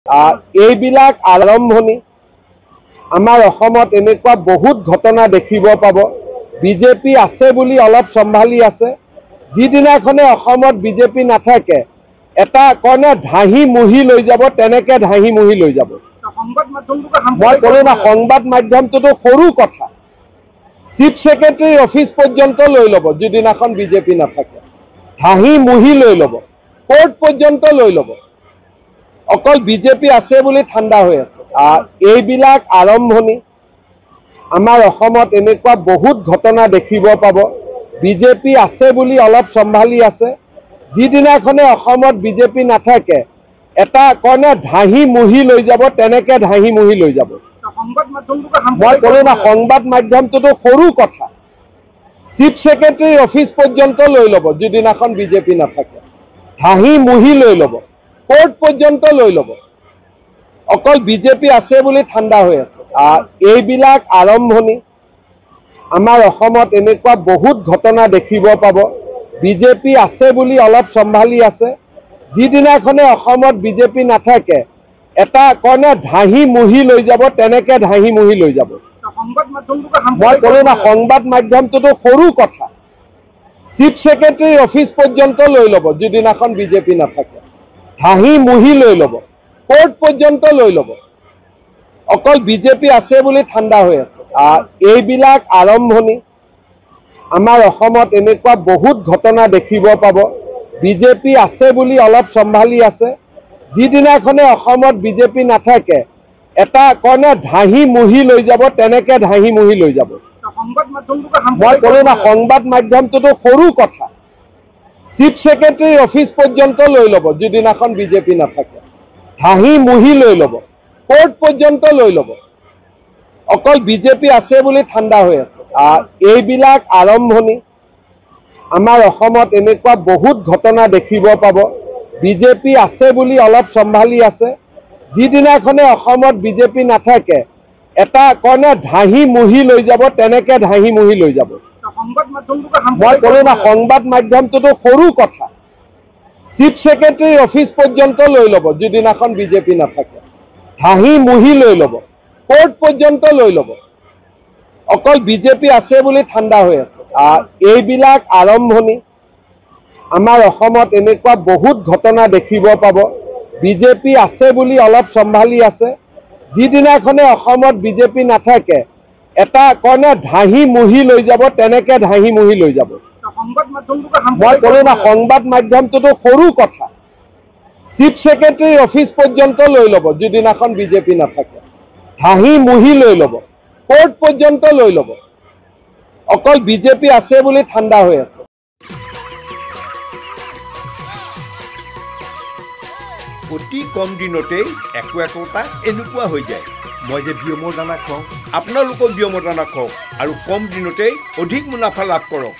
এইবিলাক আৰম্ভণি আমাৰ অসমত এনেকুৱা বহুত ঘটনা দেখিব পাব। বিজেপি আছে বুলি অলপ চম্ভালি আছে, যিদিনাখনে অসমত বিজেপি নাথাকে এটা কয়নে ধাহি মুহি লৈ যাব, তেনেকে ধাহি মুহি লৈ যাব। মই কলো না, সংবাদ মাধ্যমটোতো সৰু কথা, চিফ সেক্ৰেটাৰী অফিচ পৰ্যন্ত লৈ ল'ব যিদিনাখন বিজেপি নাথাকে, ধাহি মুহি লৈ ল'ব, কোৰ্ট পৰ্যন্ত লৈ ল'ব। অকল বিজেপি আছে বুলি ঠাণ্ডা হৈ আছে। এইবিলাক আৰম্ভণি আমাৰ অসমত এনেকুৱা বহুত ঘটনা দেখিব পাব। বিজেপি আছে বুলি অলপ চম্ভালি আছে, যিদিনাখনে অসমত বিজেপি নাথাকে এটা কয়নে ধাহি মুহি লৈ যাব, তেনেকে ধাহি মুহি লৈ যাব। মই কলো না, সংবাদ মাধ্যমটোতো সৰু কথা, চিফ সেক্ৰেটাৰী অফিচ পৰ্যন্ত লৈ ল'ব যিদিনাখন বিজেপি নাথাকে, ধাহি মুহি লৈ ল'ব, কোৰ্ট পৰ্যন্ত লৈ ল'ব। অকল বিজেপি আছে বুলি ঠাণ্ডা হৈ আছে। এইবিলাক আৰম্ভণি আমাৰ অসমত এনেকুৱা বহুত ঘটনা দেখিব পাব। বিজেপি আছে বুলি অলপ চম্ভালি আছে, যিদিনাখনে অসমত বিজেপি নাথাকে এটা কয়নে ধাহি মুহি লৈ যাব, তেনেকে ধাহি মুহি লৈ যাব। মই কলো না, সংবাদ মাধ্যমটোতো সৰু কথা, চিফ সেক্ৰেটাৰী অফিচ পৰ্যন্ত লৈ ল'ব যিদিনাখন বিজেপি নাথাকে, ধাহি মুহি লৈ ল'ব, কোৰ্ট পৰ্যন্ত লৈ ল'ব। অকল বিজেপি আছে বুলি ঠাণ্ডা হৈ আছে। এইবিলাক আৰম্ভণি আমাৰ অসমত এনেকুৱা বহুত ঘটনা দেখিব পাব। বিজেপি আছে বুলি অলপ চম্ভালি আছে, যিদিনাখনে অসমত বিজেপি নাথাকে এটা কয়নে ধাহি মুহি লৈ যাব, তেনেকে ধাহি মুহি লৈ যাব। মই কলো না, সংবাদ মাধ্যমটোতো সৰু কথা, চিফ সেক্ৰেটাৰী অফিচ পৰ্যন্ত লৈ ল'ব যিদিনাখন বিজেপি নাথাকে, ধাহি মুহি লৈ ল'ব, কোৰ্ট পৰ্যন্ত লৈ ল'ব। অকল বিজেপি আছে বুলি ঠাণ্ডা হৈ আছে। এইবিলাক আৰম্ভণি আমাৰ অসমত এনেকুৱা বহুত ঘটনা দেখিব পাব। বিজেপি আছে বুলি অলপ চম্ভালি আছে, যিদিনাখনে অসমত বিজেপি নাথাকে এটা কয়নে ধাহি মুহি লৈ যাব, তেনেকে ধাহি মুহি লৈ যাব। মই কলো না, সংবাদ মাধ্যমটোতো সৰু কথা, চিফ সেক্ৰেটাৰী অফিচ পৰ্যন্ত লৈ ল'ব যিদিনাখন বিজেপি নাথাকে, ধাহি মুহি লৈ ল'ব, কোৰ্ট পৰ্যন্ত লৈ ল'ব। অকল বিজেপি আছে বুলি ঠাণ্ডা হৈ আছে। এইবিলাক আৰম্ভণি আমাৰ অসমত এনেকুৱা বহুত ঘটনা দেখিব পাব। বিজেপি আছে বুলি অলপ চম্ভালি আছে, যিদিনাখনে অসমত বিজেপি নাথাকে এটা কয়নে ধাহি মুহি লৈ যাব, তেনেকে ধাহি মুহি লৈ যাব। মই কলো না, সংবাদ মাধ্যমটোতো সৰু কথা, চিফ সেক্ৰেটাৰী অফিচ পৰ্যন্ত লৈ ল'ব যিদিনাখন বিজেপি নাথাকে, ধাহি মুহি লৈ ল'ব, কোৰ্ট পৰ্যন্ত লৈ ল'ব। অকল বিজেপি আছে বুলি ঠাণ্ডা হৈ আছে। অতি কম দিনতেই একোটা এনেকুৱা হৈ যায়। মই যে বিয়মৰ দানা খুৱাওঁ, আপোনালোকেও বিয়মৰ দানা খুৱাওক আৰু কম দিনতেই অধিক মুনাফা লাভ কৰক।